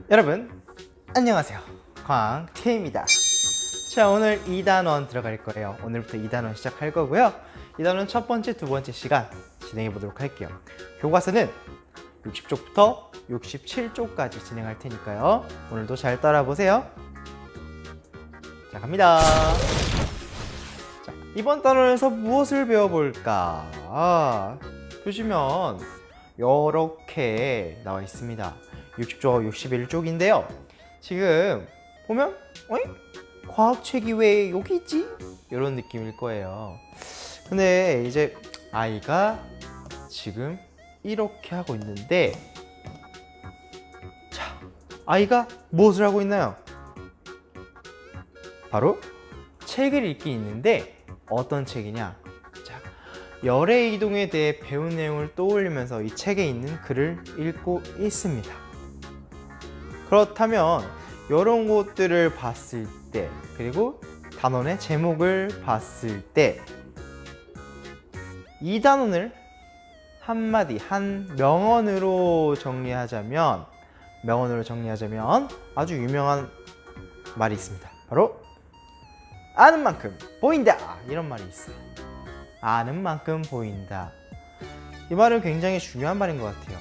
여러분 안녕하세요, 광태입니다. 자, 오늘 2단원 들어갈 거예요. 오늘부터 2단원 시작할 거고요. 2단원 첫 번째, 두 번째 시간 진행해 보도록 할게요. 교과서는 60쪽부터 67쪽까지 진행할 테니까요. 오늘도 잘 따라 보세요. 자, 갑니다. 자, 이번 단원에서 무엇을 배워볼까? 보시면 이렇게 나와 있습니다. 60쪽, 61쪽인데요. 지금 보면 어이? 과학책이 왜 여기 있지? 이런 느낌일 거예요. 근데 이제 아이가 지금 이렇게 하고 있는데, 자, 아이가 무엇을 하고 있나요? 바로 책을 읽기 있는데, 어떤 책이냐? 자, 열의 이동에 대해 배운 내용을 떠올리면서 이 책에 있는 글을 읽고 있습니다. 그렇다면 이런 것들을 봤을 때, 그리고 단원의 제목을 봤을 때, 이 단원을 한마디, 한 명언으로 정리하자면 아주 유명한 말이 있습니다. 바로 아는 만큼 보인다, 이런 말이 있어요. 아는 만큼 보인다. 이 말은 굉장히 중요한 말인 것 같아요.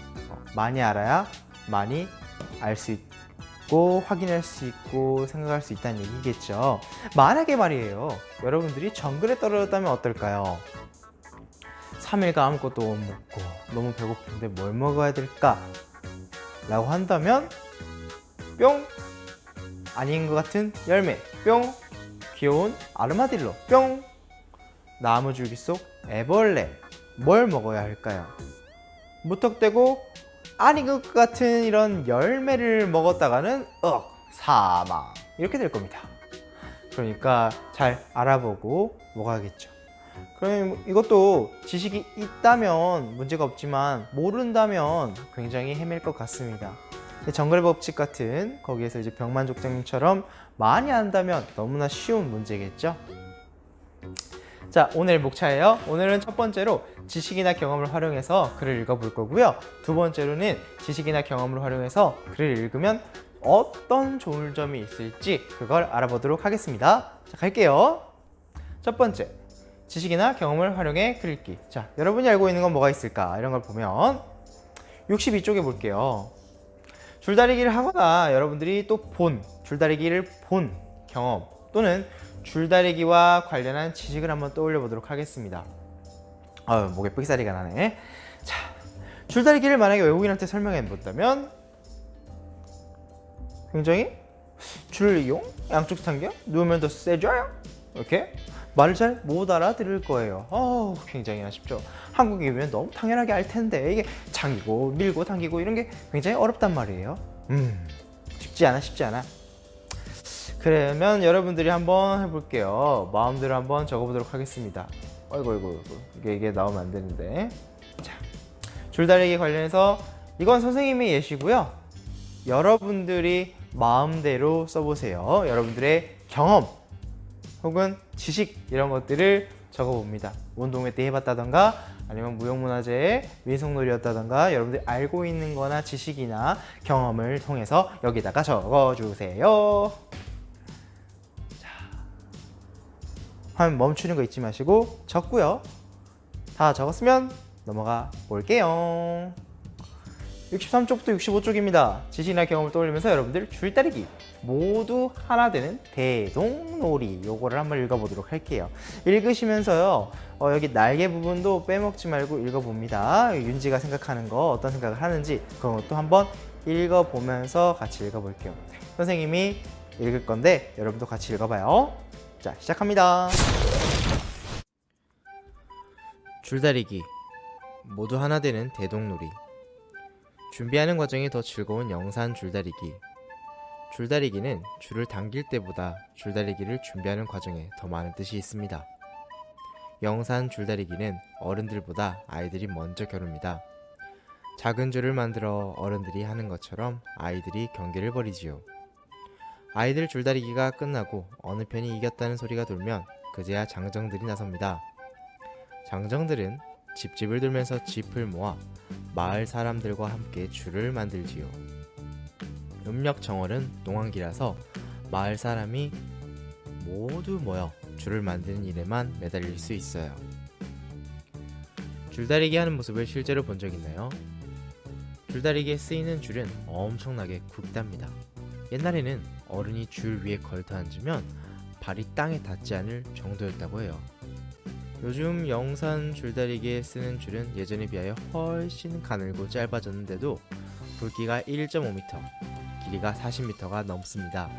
많이 알아야 많이 알 수 있고 확인할 수 있고 생각할 수 있다는 얘기겠죠. 만약에 말이에요, 여러분들이 정글에 떨어졌다면 어떨까요? 3일간 아무것도 못 먹고 너무 배고픈데 뭘 먹어야 될까? 라고 한다면 뿅! 아닌 것 같은 열매, 뿅! 귀여운 아르마딜로, 뿅! 나무줄기 속 애벌레, 뭘 먹어야 할까요? 무턱대고 아닌 것 같은 이런 열매를 먹었다가는 사망, 이렇게 될 겁니다. 그러니까 잘 알아보고 먹어야겠죠. 그럼 이것도 지식이 있다면 문제가 없지만 모른다면 굉장히 헤맬 것 같습니다. 정글의 법칙 같은 거기에서 이제 병만족장님처럼 많이 안다면 너무나 쉬운 문제겠죠. 자, 오늘 목차예요. 오늘은 첫 번째로 지식이나 경험을 활용해서 글을 읽어볼 거고요. 두 번째로는 지식이나 경험을 활용해서 글을 읽으면 어떤 좋은 점이 있을지 그걸 알아보도록 하겠습니다. 자, 갈게요. 첫 번째, 지식이나 경험을 활용해 글 읽기. 자, 여러분이 알고 있는 건 뭐가 있을까? 이런 걸 보면 62쪽에 볼게요. 줄다리기를 하거나 여러분들이 또 줄다리기를 본 경험 또는 줄다리기와 관련한 지식을 한번 떠올려 보도록 하겠습니다. 목에 삑사리가 나네. 자, 줄다리기를 만약에 외국인한테 설명해 본다면 굉장히 줄을 이용, 양쪽 당겨, 누우면 더 세져요, 이렇게 말을 잘 못 알아들을 거예요. 굉장히 아쉽죠. 한국이면 너무 당연하게 알 텐데 이게 당기고 밀고 당기고 이런 게 굉장히 어렵단 말이에요. 쉽지 않아. 그러면 여러분들이 한번 해볼게요. 마음대로 한번 적어보도록 하겠습니다. 어이구, 이게 나오면 안 되는데. 자, 줄다리기 관련해서 이건 선생님의 예시고요. 여러분들이 마음대로 써보세요. 여러분들의 경험 혹은 지식, 이런 것들을 적어봅니다. 운동회 때 해봤다던가 아니면 무형문화재의 민속놀이였다던가 여러분들이 알고 있는 거나 지식이나 경험을 통해서 여기다가 적어주세요. 자, 화면 멈추는 거 잊지 마시고 적고요. 다 적었으면 넘어가 볼게요. 63쪽부터 65쪽입니다. 지식이나 경험을 떠올리면서 여러분들 줄다리기 모두 하나 되는 대동놀이, 요거를 한번 읽어보도록 할게요. 읽으시면서요, 여기 날개 부분도 빼먹지 말고 읽어봅니다. 윤지가 생각하는 거 어떤 생각을 하는지 그것도 한번 읽어보면서 같이 읽어볼게요. 선생님이 읽을 건데 여러분도 같이 읽어봐요. 자, 시작합니다. 줄다리기 모두 하나 되는 대동놀이. 준비하는 과정이 더 즐거운 영산 줄다리기. 줄다리기는 줄을 당길 때보다 줄다리기를 준비하는 과정에 더 많은 뜻이 있습니다. 영산 줄다리기는 어른들보다 아이들이 먼저 겨룹니다. 작은 줄을 만들어 어른들이 하는 것처럼 아이들이 경기를 벌이지요. 아이들 줄다리기가 끝나고 어느 편이 이겼다는 소리가 돌면 그제야 장정들이 나섭니다. 장정들은 집집을 돌면서 짚을 모아 마을 사람들과 함께 줄을 만들지요. 음력정월은 농한기라서 마을 사람이 모두 모여 줄을 만드는 일에만 매달릴 수 있어요. 줄다리기 하는 모습을 실제로 본 적 있나요? 줄다리기에 쓰이는 줄은 엄청나게 굵답니다. 옛날에는 어른이 줄 위에 걸터 앉으면 발이 땅에 닿지 않을 정도였다고 해요. 요즘 영산 줄다리기에 쓰는 줄은 예전에 비하여 훨씬 가늘고 짧아졌는데도 굵기가 1.5m, 길이가 40m가 넘습니다.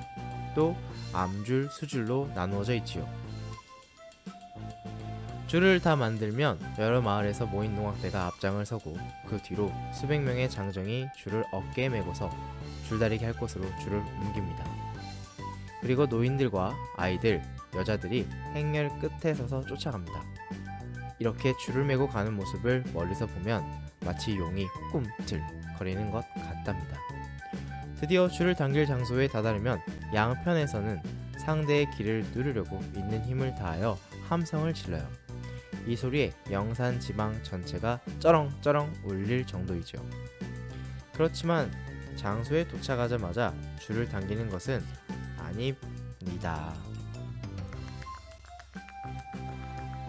또 암줄, 수줄로 나누어져 있지요. 줄을 다 만들면 여러 마을에서 모인 농악대가 앞장을 서고 그 뒤로 수백 명의 장정이 줄을 어깨에 메고서 줄다리기 할 곳으로 줄을 옮깁니다. 그리고 노인들과 아이들, 여자들이 행렬 끝에 서서 쫓아갑니다. 이렇게 줄을 메고 가는 모습을 멀리서 보면 마치 용이 꿈틀 거리는 것 같답니다. 드디어 줄을 당길 장소에 다다르면 양편에서는 상대의 길을 누르려고 있는 힘을 다하여 함성을 질러요. 이 소리에 영산 지방 전체가 쩌렁쩌렁 울릴 정도이죠. 그렇지만 장소에 도착하자마자 줄을 당기는 것은 아닙니다.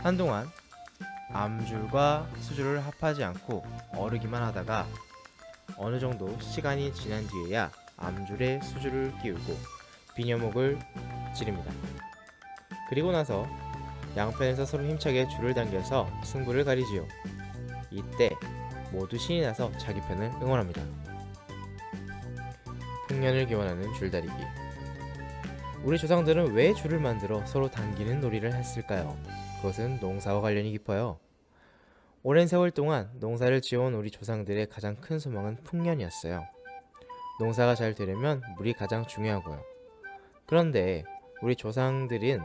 한동안 암줄과 수줄을 합하지 않고 어르기만 하다가 어느 정도 시간이 지난 뒤에야 암줄에 수줄을 끼우고 비녀목을 지릅니다. 그리고 나서 양편에서 서로 힘차게 줄을 당겨서 승부를 가리지요. 이때 모두 신이 나서 자기 편을 응원합니다. 풍년을 기원하는 줄다리기. 우리 조상들은 왜 줄을 만들어 서로 당기는 놀이를 했을까요? 그것은 농사와 관련이 깊어요. 오랜 세월 동안 농사를 지어온 우리 조상들의 가장 큰 소망은 풍년이었어요. 농사가 잘 되려면 물이 가장 중요하고요. 그런데 우리 조상들은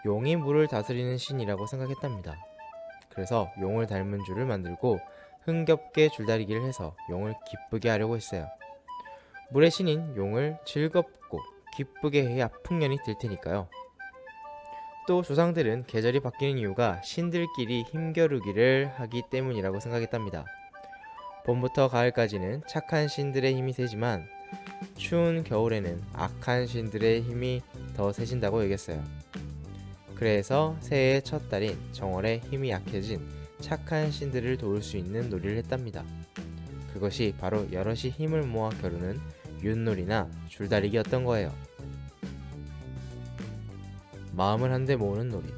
용이 물을 다스리는 신이라고 생각했답니다. 그래서 용을 닮은 줄을 만들고 흥겹게 줄다리기를 해서 용을 기쁘게 하려고 했어요. 물의 신인 용을 즐겁고 기쁘게 해야 풍년이 들 테니까요. 또 조상들은 계절이 바뀌는 이유가 신들끼리 힘겨루기를 하기 때문이라고 생각했답니다. 봄부터 가을까지는 착한 신들의 힘이 세지만 추운 겨울에는 악한 신들의 힘이 더 세진다고 여겼어요. 그래서 새해의 첫 달인 정월에 힘이 약해진 착한 신들을 도울 수 있는 놀이를 했답니다. 그것이 바로 여럿이 힘을 모아 겨루는 윷놀이나 줄다리기였던 거예요. 마음을 한데 모으는 놀이.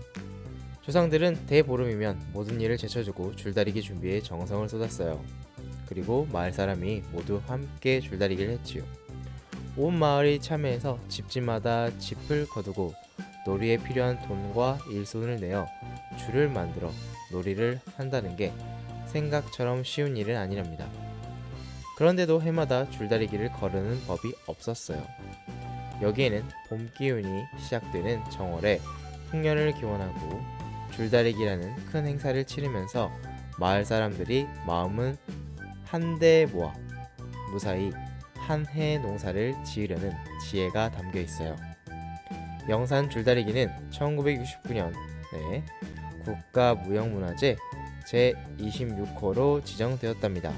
조상들은 대보름이면 모든 일을 제쳐주고 줄다리기 준비에 정성을 쏟았어요. 그리고 마을 사람이 모두 함께 줄다리기를 했지요. 온 마을이 참여해서 집집마다 짚을 거두고 놀이에 필요한 돈과 일손을 내어 줄을 만들어 놀이를 한다는 게 생각처럼 쉬운 일은 아니랍니다. 그런데도 해마다 줄다리기를 거르는 법이 없었어요. 여기에는 봄 기운이 시작되는 정월에 풍년을 기원하고 줄다리기라는 큰 행사를 치르면서 마을 사람들이 마음은 한데 모아 무사히 한 해 농사를 지으려는 지혜가 담겨 있어요. 영산 줄다리기는 1969년에 국가무형문화재 제26호로 지정되었답니다.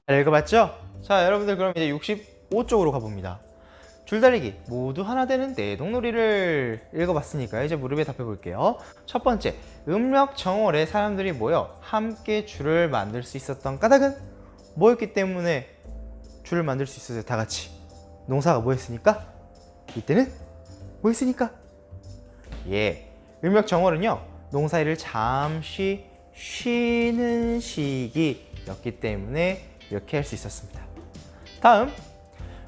잘 읽어봤죠? 자, 여러분들 그럼 이제 65쪽으로 가봅니다. 줄다리기 모두 하나 되는 내동놀이를 읽어봤으니까 이제 무릎에 답해볼게요. 첫 번째, 음력정월에 사람들이 모여 함께 줄을 만들 수 있었던 까닭은 뭐였기 때문에 줄을 만들 수 있었어요? 다 같이 농사가 뭐였으니까? 이때는 뭐였으니까? 예, 음력정월은요 농사일을 잠시 쉬는 시기였기 때문에 이렇게 할 수 있었습니다. 다음,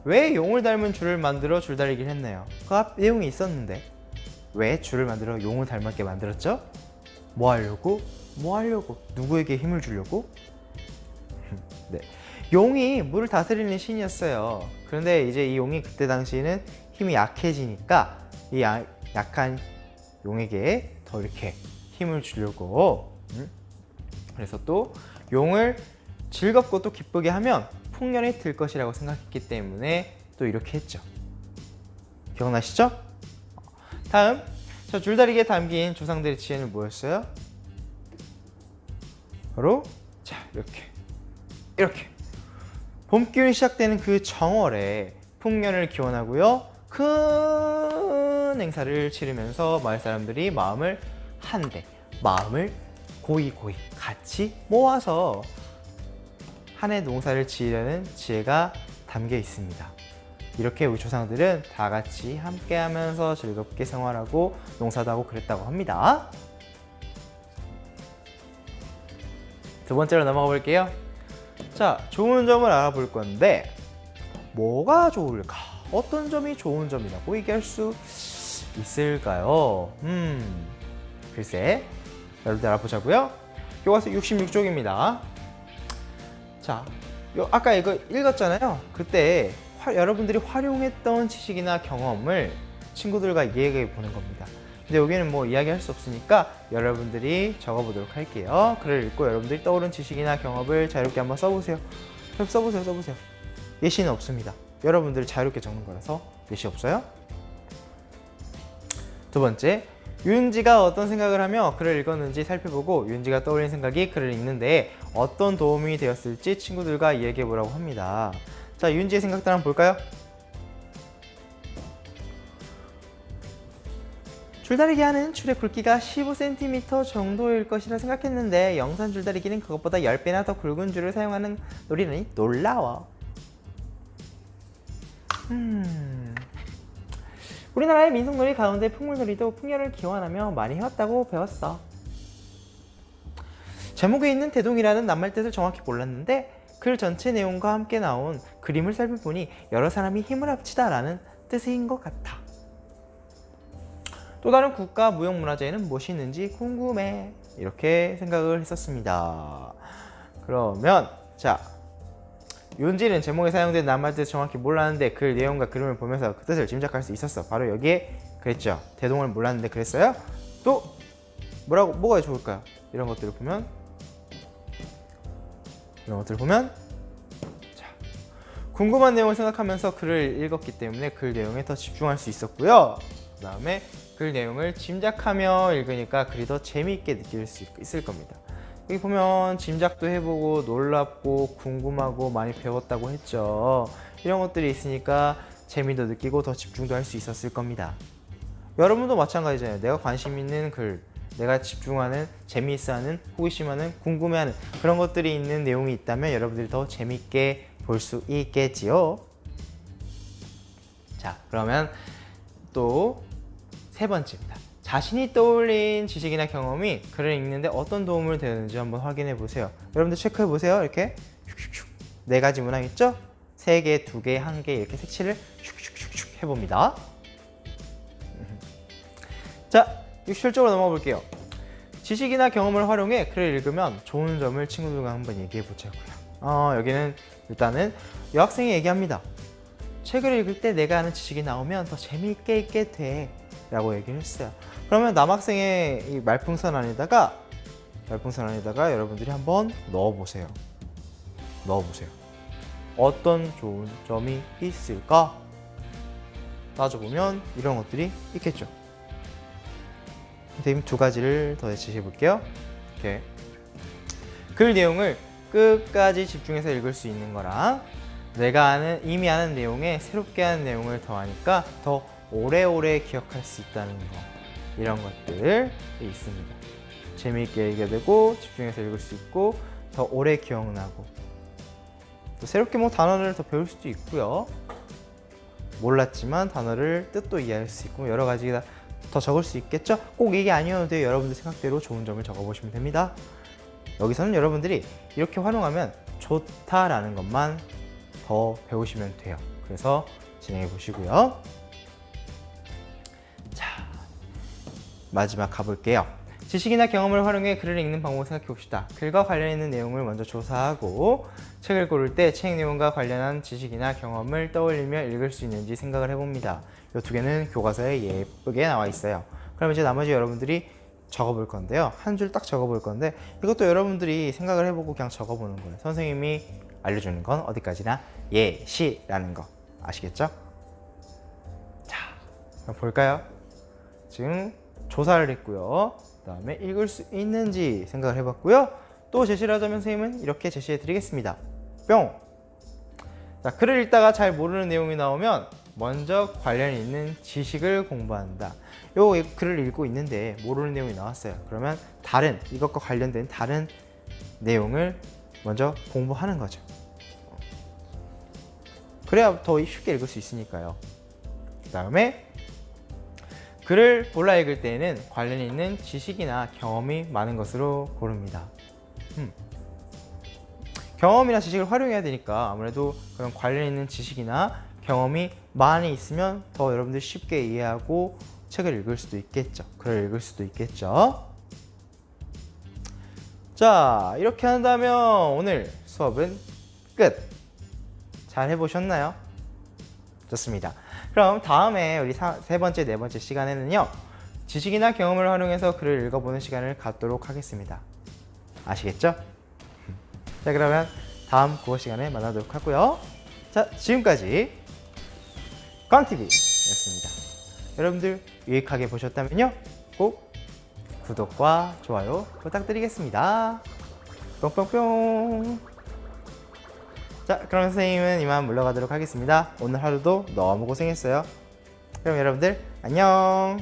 왜 용을 닮은 줄을 만들어 줄다리기를 했나요? 그 앞 내용이 있었는데 왜 줄을 만들어 용을 닮았게 만들었죠? 뭐 하려고? 뭐 하려고? 누구에게 힘을 주려고? 네, 용이 물을 다스리는 신이었어요. 그런데 이제 이 용이 그때 당시에는 힘이 약해지니까 이 약한 용에게 더 이렇게 힘을 주려고 그래서 또 용을 즐겁고 또 기쁘게 하면 풍년이 들 것이라고 생각했기 때문에 또 이렇게 했죠. 기억나시죠? 다음, 저 줄다리기에 담긴 조상들의 지혜는 뭐였어요? 바로 자 이렇게 봄기운이 시작되는 그 정월에 풍년을 기원하고요. 큰 행사를 치르면서 마을 사람들이 마음을 한데, 마음을 고이고이 같이 모아서 한 해 농사를 지으려는 지혜가 담겨 있습니다. 이렇게 우리 조상들은 다 같이 함께 하면서 즐겁게 생활하고 농사도 하고 그랬다고 합니다. 두 번째로 넘어가 볼게요. 자, 좋은 점을 알아볼 건데 뭐가 좋을까? 어떤 점이 좋은 점이라고 얘기할 수 있을까요? 글쎄, 여러분들 알아보자고요. 교과서 66쪽입니다. 자, 아까 이거 읽었잖아요. 그때 여러분들이 활용했던 지식이나 경험을 친구들과 이야기해 보는 겁니다. 근데 여기는 뭐 이야기할 수 없으니까 여러분들이 적어보도록 할게요. 글을 읽고 여러분들이 떠오른 지식이나 경험을 자유롭게 한번 써보세요. 써보세요. 예시는 없습니다. 여러분들이 자유롭게 적는 거라서 예시 없어요. 두 번째, 윤지가 어떤 생각을 하며 글을 읽었는지 살펴보고 윤지가 떠올린 생각이 글을 읽는데 어떤 도움이 되었을지 친구들과 이야기해 보라고 합니다. 자, 윤지의 생각들 한번 볼까요? 줄다리기 하는 줄의 굵기가 15cm 정도일 것이라 생각했는데 영산 줄다리기는 그것보다 10배나 더 굵은 줄을 사용하는 놀이라니 놀라워. 우리나라의 민속놀이 가운데 풍물놀이도 풍년을 기원하며 많이 해왔다고 배웠어. 제목에 있는 대동이라는 낱말 뜻을 정확히 몰랐는데 글 전체 내용과 함께 나온 그림을 살펴보니 여러 사람이 힘을 합치다 라는 뜻인 것 같아. 또 다른 국가 무형문화재에는 무엇이 있는지 궁금해. 이렇게 생각을 했었습니다. 그러면 자, 윤지는 제목에 사용된 낱말 뜻을 정확히 몰랐는데 글 내용과 그림을 보면서 그 뜻을 짐작할 수 있었어. 바로 여기에 그랬죠. 대동을 몰랐는데 그랬어요. 또 뭐가 좋을까요? 이런 것들을 보면 자, 궁금한 내용을 생각하면서 글을 읽었기 때문에 글 내용에 더 집중할 수 있었고요. 그 다음에 글 내용을 짐작하며 읽으니까 글이 더 재미있게 느낄 수 있을 겁니다. 여기 보면 짐작도 해보고 놀랍고 궁금하고 많이 배웠다고 했죠. 이런 것들이 있으니까 재미도 느끼고 더 집중도 할 수 있었을 겁니다. 여러분도 마찬가지잖아요. 내가 관심 있는 글, 내가 집중하는, 재미있어하는, 호기심하는, 궁금해하는 그런 것들이 있는 내용이 있다면 여러분들이 더 재미있게 볼 수 있겠지요. 자, 그러면 또 세 번째입니다. 자신이 떠올린 지식이나 경험이 글을 읽는데 어떤 도움을 되는지 한번 확인해 보세요. 여러분들 체크해 보세요. 이렇게 슉슉슉 네 가지 문항 있죠? 3개, 2개, 1개 이렇게 색칠을 슉슉슉슉 해봅니다. 자, 67쪽으로 넘어가 볼게요. 지식이나 경험을 활용해 글을 읽으면 좋은 점을 친구들과 한번 얘기해 보자고요. 여기는 일단은 여학생이 얘기합니다. 책을 읽을 때 내가 아는 지식이 나오면 더 재미있게 읽게 돼 라고 얘기를 했어요. 그러면 남학생의 이 말풍선 안에다가 여러분들이 한번 넣어보세요. 어떤 좋은 점이 있을까? 따져보면 이런 것들이 있겠죠. 선생님 2가지를 더 제시해 볼게요. 이렇게 글 내용을 끝까지 집중해서 읽을 수 있는 거랑 내가 이미 아는 내용에 새롭게 하는 내용을 더하니까 더 오래오래 기억할 수 있다는 거, 이런 것들이 있습니다. 재미있게 읽게 되고 집중해서 읽을 수 있고 더 오래 기억나고 또 새롭게 뭐 단어를 더 배울 수도 있고요. 몰랐지만 단어를 뜻도 이해할 수 있고 여러 가지 더 적을 수 있겠죠? 꼭 이게 아니어도 돼요. 여러분들 생각대로 좋은 점을 적어보시면 됩니다. 여기서는 여러분들이 이렇게 활용하면 좋다라는 것만 더 배우시면 돼요. 그래서 진행해 보시고요. 자, 마지막 가볼게요. 지식이나 경험을 활용해 글을 읽는 방법을 생각해 봅시다. 글과 관련 있는 내용을 먼저 조사하고 책을 고를 때 책 내용과 관련한 지식이나 경험을 떠올리며 읽을 수 있는지 생각을 해봅니다. 이 2개는 교과서에 예쁘게 나와 있어요. 그럼 이제 나머지 여러분들이 적어볼 건데요. 한 줄 딱 적어볼 건데 이것도 여러분들이 생각을 해보고 그냥 적어보는 거예요. 선생님이 알려주는 건 어디까지나 예시라는 거 아시겠죠? 자, 그럼 볼까요? 지금 조사를 했고요. 그 다음에 읽을 수 있는지 생각을 해봤고요. 또 제시를 하자면 선생님은 이렇게 제시해 드리겠습니다. 뿅! 자, 글을 읽다가 잘 모르는 내용이 나오면 먼저 관련 있는 지식을 공부한다. 요 글을 읽고 있는데 모르는 내용이 나왔어요. 그러면 다른 이것과 관련된 다른 내용을 먼저 공부하는 거죠. 그래야 더 쉽게 읽을 수 있으니까요. 그 다음에 글을 골라 읽을 때에는 관련 있는 지식이나 경험이 많은 것으로 고릅니다. 경험이나 지식을 활용해야 되니까 아무래도 그런 관련 있는 지식이나 경험이 많이 있으면 더 여러분들 쉽게 이해하고 책을 읽을 수도 있겠죠. 글을 읽을 수도 있겠죠. 자, 이렇게 한다면 오늘 수업은 끝. 잘 해보셨나요? 좋습니다. 그럼 다음에 우리 세 번째, 네 번째 시간에는요, 지식이나 경험을 활용해서 글을 읽어보는 시간을 갖도록 하겠습니다. 아시겠죠? 자, 그러면 다음 국어 시간에 만나도록 하고요. 자, 지금까지 광TV였습니다. 여러분들 유익하게 보셨다면요, 꼭 구독과 좋아요 부탁드리겠습니다. 뿅뿅뿅. 자, 그럼 선생님은 이만 물러가도록 하겠습니다. 오늘 하루도 너무 고생했어요. 그럼 여러분들 안녕.